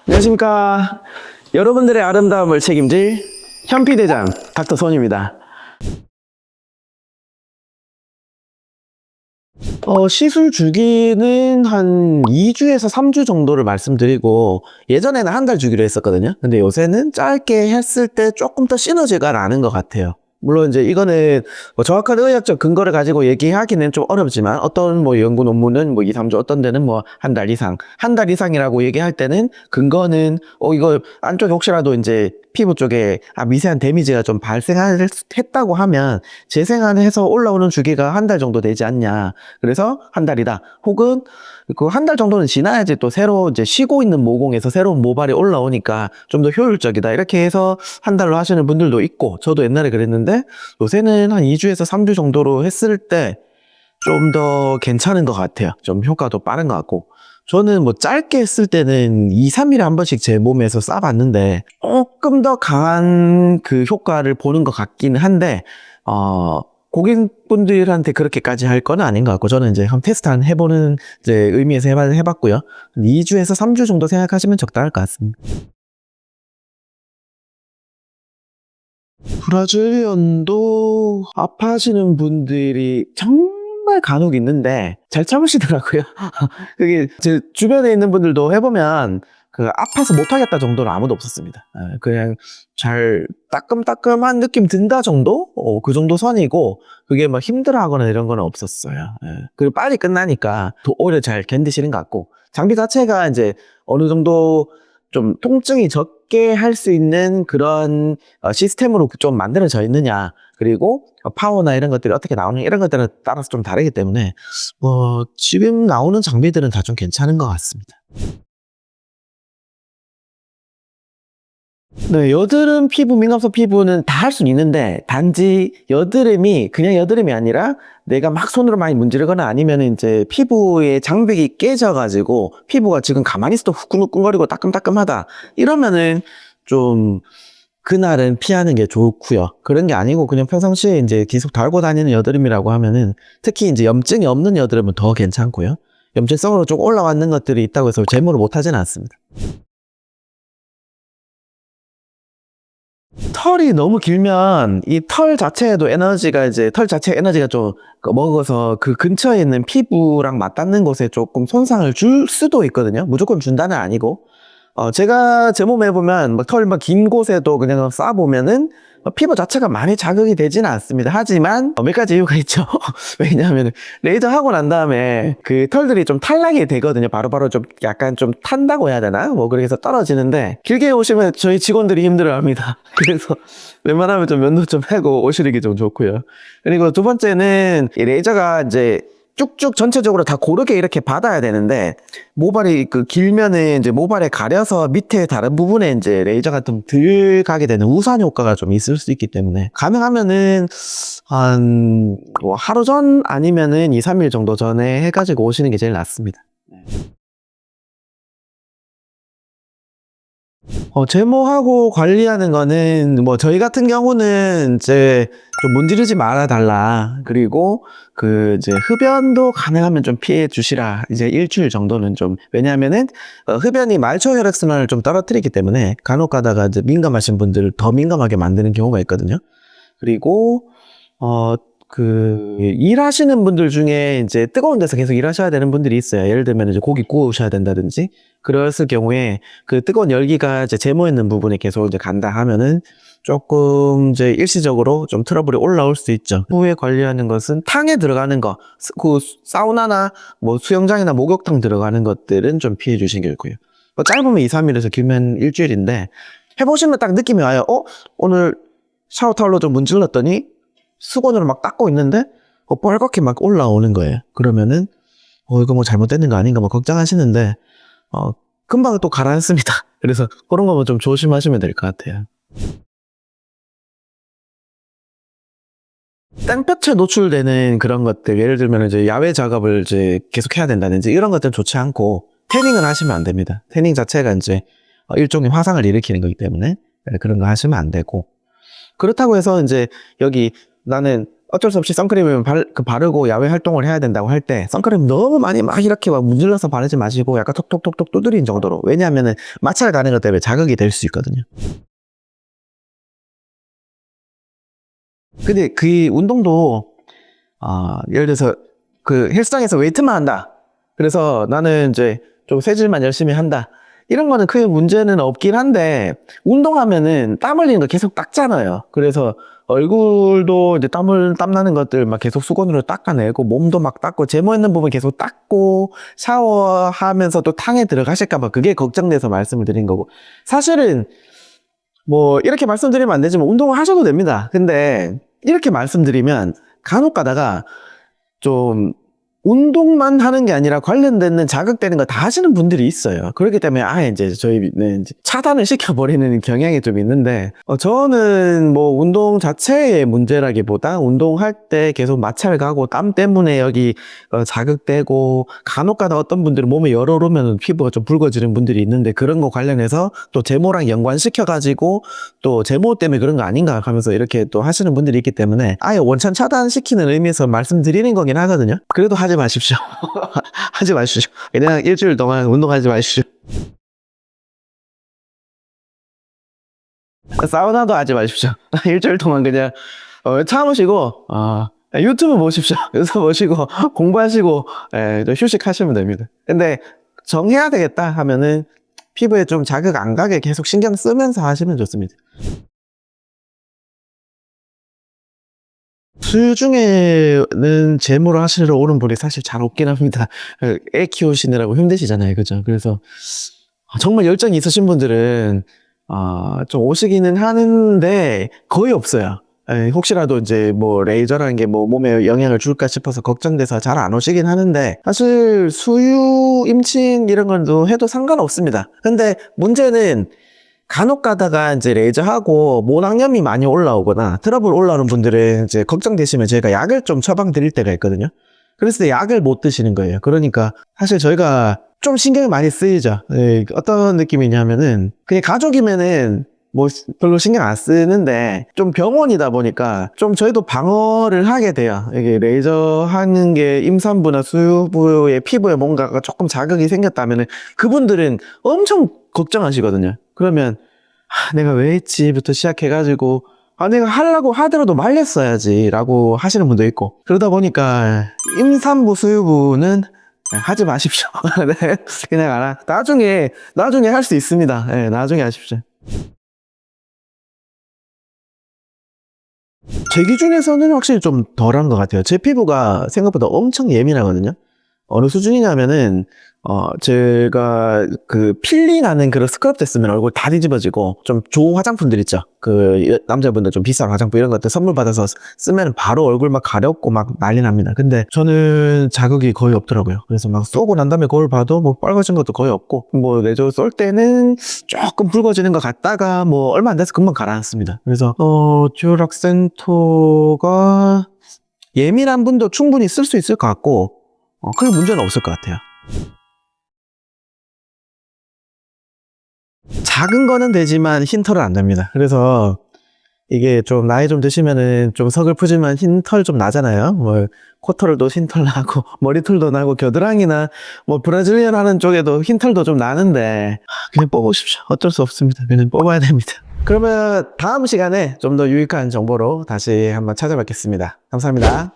안녕하십니까. 여러분들의 아름다움을 책임질 현피대장 닥터 손입니다. 시술 주기는 한 2주에서 3주 정도를 말씀드리고, 예전에는 한 달 주기로 했었거든요. 근데 요새는 짧게 했을 때 조금 더 시너지가 나는 것 같아요. 물론 이제 이거는 뭐 정확한 의학적 근거를 가지고 얘기하기는 좀 어렵지만, 어떤 뭐 연구 논문은 뭐 2, 3주, 어떤 데는 뭐 한 달 이상, 한 달 이상이라고 얘기할 때는 근거는 이거 안쪽에 혹시라도 이제 피부 쪽에 미세한 데미지가 좀 발생했다고 하면 재생해서 올라오는 주기가 한 달 정도 되지 않냐. 그래서 한 달이다. 혹은 그 한 달 정도는 지나야지 또 새로 이제 쉬고 있는 모공에서 새로운 모발이 올라오니까 좀 더 효율적이다. 이렇게 해서 한 달로 하시는 분들도 있고, 저도 옛날에 그랬는데 요새는 한 2주에서 3주 정도로 했을 때 좀 더 괜찮은 것 같아요. 좀 효과도 빠른 것 같고. 저는 뭐 짧게 했을 때는 2, 3일에 한 번씩 제 몸에서 쏴봤는데 조금 더 강한 그 효과를 보는 것 같기는 한데, 고객분들한테 그렇게까지 할 건 아닌 것 같고, 저는 이제 한번 테스트 해보는 이제 의미에서 해봤고요. 2주에서 3주 정도 생각하시면 적당할 것 같습니다. 브라질리언도 아파하시는 분들이 정말 간혹 있는데 잘 참으시더라고요. 그게 제 주변에 있는 분들도 해보면 그 아파서 못하겠다 정도는 아무도 없었습니다. 그냥 잘 따끔따끔한 느낌 든다 정도? 그 정도 선이고, 그게 막 힘들어하거나 이런 건 없었어요. 그리고 빨리 끝나니까 오히려 잘 견디시는 것 같고, 장비 자체가 이제 어느 정도 좀 통증이 적게 할 수 있는 그런 시스템으로 좀 만들어져 있느냐, 그리고 파워나 이런 것들이 어떻게 나오느냐, 이런 것들은 따라서 좀 다르기 때문에 지금 나오는 장비들은 다 좀 괜찮은 것 같습니다. 네, 여드름 피부, 민감성 피부는 다 할 수는 있는데, 단지 여드름이 그냥 여드름이 아니라 내가 막 손으로 많이 문지르거나 아니면 이제 피부의 장벽이 깨져가지고 피부가 지금 가만히 있어도 후끈후끈거리고 따끔따끔하다, 이러면은 좀 그날은 피하는 게 좋고요. 그런 게 아니고 그냥 평상시에 이제 계속 달고 다니는 여드름이라고 하면은, 특히 이제 염증이 없는 여드름은 더 괜찮고요. 염증성으로 좀 올라왔는 것들이 있다고 해서 제모를 못 하지는 않습니다. 털이 너무 길면 이 털 자체에도 에너지가 이제 털 자체 에너지가 좀 먹어서 그 근처에 있는 피부랑 맞닿는 곳에 조금 손상을 줄 수도 있거든요. 무조건 준다는 아니고. 제가 제 몸에 보면 막 털 막 긴 곳에도 그냥 쏴보면은 피부 자체가 많이 자극이 되지는 않습니다. 하지만 몇 가지 이유가 있죠. 왜냐하면 레이저 하고 난 다음에 그 털들이 좀 탈락이 되거든요. 바로바로 좀 약간 좀 탄다고 해야 되나? 뭐 그렇게 해서 떨어지는데, 길게 오시면 저희 직원들이 힘들어합니다. 그래서 웬만하면 좀 면도 좀 하고 오시는 게 좀 좋고요. 그리고 두 번째는 이 레이저가 이제 쭉쭉 전체적으로 다 고르게 이렇게 받아야 되는데, 모발이 그 길면은 이제 모발에 가려서 밑에 다른 부분에 이제 레이저가 좀 덜 가게 되는 우산 효과가 좀 있을 수 있기 때문에, 가능하면은 한 뭐 하루 전 아니면은 2, 3일 정도 전에 해가지고 오시는 게 제일 낫습니다. 제모하고 관리하는 거는 뭐 저희 같은 경우는 이제 좀 문지르지 말아 달라, 그리고 그 이제 흡연도 가능하면 좀 피해 주시라, 이제 일주일 정도는 좀. 왜냐하면은 흡연이 말초 혈액순환을 좀 떨어뜨리기 때문에 간혹 가다가 이제 민감하신 분들을 더 민감하게 만드는 경우가 있거든요. 그리고 일하시는 분들 중에 이제 뜨거운 데서 계속 일하셔야 되는 분들이 있어요. 예를 들면 이제 고기 구우셔야 된다든지, 그랬을 경우에 그 뜨거운 열기가 이제 제모 있는 부분에 계속 이제 간다 하면은 조금 이제 일시적으로 좀 트러블이 올라올 수 있죠. 후에 관리하는 것은 탕에 들어가는 거, 그 사우나나 뭐 수영장이나 목욕탕 들어가는 것들은 좀 피해 주시는 게 좋고요. 짧으면 2, 3일에서 길면 일주일인데, 해보시면 딱 느낌이 와요. 오늘 샤워 타월로 좀 문질렀더니 수건으로 막 닦고 있는데 빨갛게 막 올라오는 거예요. 그러면은 이거 뭐 잘못됐는 거 아닌가 뭐 걱정하시는데, 금방 또 가라앉습니다. 그래서 그런 거면 좀 조심하시면 될 것 같아요. 땡볕에 노출되는 그런 것들, 예를 들면 이제 야외 작업을 이제 계속 해야 된다든지 이런 것들은 좋지 않고, 태닝은 하시면 안 됩니다. 태닝 자체가 이제 일종의 화상을 일으키는 거기 때문에 그런 거 하시면 안 되고, 그렇다고 해서 이제 여기 나는 어쩔 수 없이 선크림을 바르고 야외 활동을 해야 된다고 할 때 선크림 너무 많이 막 이렇게 막 문질러서 바르지 마시고 약간 톡톡톡톡 두드린 정도로. 왜냐하면은 마찰 가는 것 때문에 자극이 될 수 있거든요. 근데 그 운동도 예를 들어서 그 헬스장에서 웨이트만 한다. 그래서 나는 이제 좀 쇠질만 열심히 한다. 이런 거는 크게 문제는 없긴 한데 운동하면은 땀 흘리는 거 계속 닦잖아요. 그래서 얼굴도 이제 땀 나는 것들 막 계속 수건으로 닦아내고 몸도 막 닦고 제모 있는 부분 계속 닦고 샤워하면서 또 탕에 들어가실까 봐 그게 걱정돼서 말씀을 드린 거고 사실은 뭐 이렇게 말씀드리면 안 되지만 운동을 하셔도 됩니다. 근데 이렇게 말씀드리면 간혹 가다가 좀 운동만 하는 게 아니라 관련되는 자극되는 거 다 하시는 분들이 있어요. 그렇기 때문에 아예 이제 저희는 이제 차단을 시켜버리는 경향이 좀 있는데, 저는 뭐 운동 자체의 문제라기보다 운동할 때 계속 마찰 가고 땀 때문에 여기 자극되고 간혹 가다 어떤 분들은 몸에 열 오르면 피부가 좀 붉어지는 분들이 있는데 그런 거 관련해서 또 제모랑 연관시켜가지고 또 제모 때문에 그런 거 아닌가 하면서 이렇게 또 하시는 분들이 있기 때문에 아예 원천 차단시키는 의미에서 말씀드리는 거긴 하거든요. 그래도 하지 마십시오. 하지 마십시오. 그냥 일주일 동안 운동하지 마십시오. 사우나도 하지 마십시오. 일주일 동안 그냥 참으시고 유튜브 보십시오. 유튜브 보시고 공부하시고 좀 휴식하시면 됩니다. 근데 정해야 되겠다 하면은 피부에 좀 자극 안 가게 계속 신경 쓰면서 하시면 좋습니다. 수유 중에는 제모를 하시러 오는 분이 사실 잘 없긴 합니다. 애 키우시느라고 힘드시잖아요. 그죠? 그래서 정말 열정이 있으신 분들은 좀 오시기는 하는데 거의 없어요. 혹시라도 이제 뭐 레이저라는 게 뭐 몸에 영향을 줄까 싶어서 걱정돼서 잘 안 오시긴 하는데 사실 수유, 임신 이런 건도 해도 상관없습니다. 근데 문제는 간혹 가다가 이제 레이저하고 모낭염이 많이 올라오거나 트러블 올라오는 분들은 이제 걱정되시면 저희가 약을 좀 처방 드릴 때가 있거든요. 그래서 약을 못 드시는 거예요. 그러니까 사실 저희가 좀 신경이 많이 쓰이죠. 어떤 느낌이냐면은 그냥 가족이면은 뭐 별로 신경 안 쓰는데 좀 병원이다 보니까 좀 저희도 방어를 하게 돼요. 이게 레이저 하는 게 임산부나 수유부의 피부에 뭔가가 조금 자극이 생겼다면은 그분들은 엄청 걱정하시거든요. 그러면 내가 왜 했지부터 시작해가지고 내가 하려고 하더라도 말렸어야지 라고 하시는 분도 있고 그러다 보니까 임산부 수유부는 하지 마십시오. 네, 그냥 나중에 할 수 있습니다. 네, 나중에 하십시오. 제 기준에서는 확실히 좀 덜한 것 같아요. 제 피부가 생각보다 엄청 예민하거든요. 어느 수준이냐면은 제가 그 필링 하는 그런 스크럽 됐으면 얼굴 다 뒤집어지고 좀 좋은 화장품들 있죠. 그 남자분들 좀 비싼 화장품 이런 것들 선물 받아서 쓰면 바로 얼굴 막 가렵고 막 난리 납니다. 근데 저는 자극이 거의 없더라고요. 그래서 막 쏘고 난 다음에 거울 봐도 뭐 빨개진 것도 거의 없고 뭐 내조 쏠 때는 조금 붉어지는 것 같다가 뭐 얼마 안 돼서 금방 가라앉습니다. 그래서 듀얼 악센토가 예민한 분도 충분히 쓸 수 있을 것 같고 크게 문제는 없을 것 같아요. 작은 거는 되지만 흰털은 안 됩니다. 그래서 이게 좀 나이 좀 드시면은 좀 서글프지만 흰털 좀 나잖아요. 뭐 코털도 흰털 나고 머리털도 나고 겨드랑이나 뭐 브라질리언 하는 쪽에도 흰털도 좀 나는데 그냥 뽑으십시오. 어쩔 수 없습니다. 그냥 뽑아야 됩니다. 그러면 다음 시간에 좀 더 유익한 정보로 다시 한번 찾아뵙겠습니다. 감사합니다.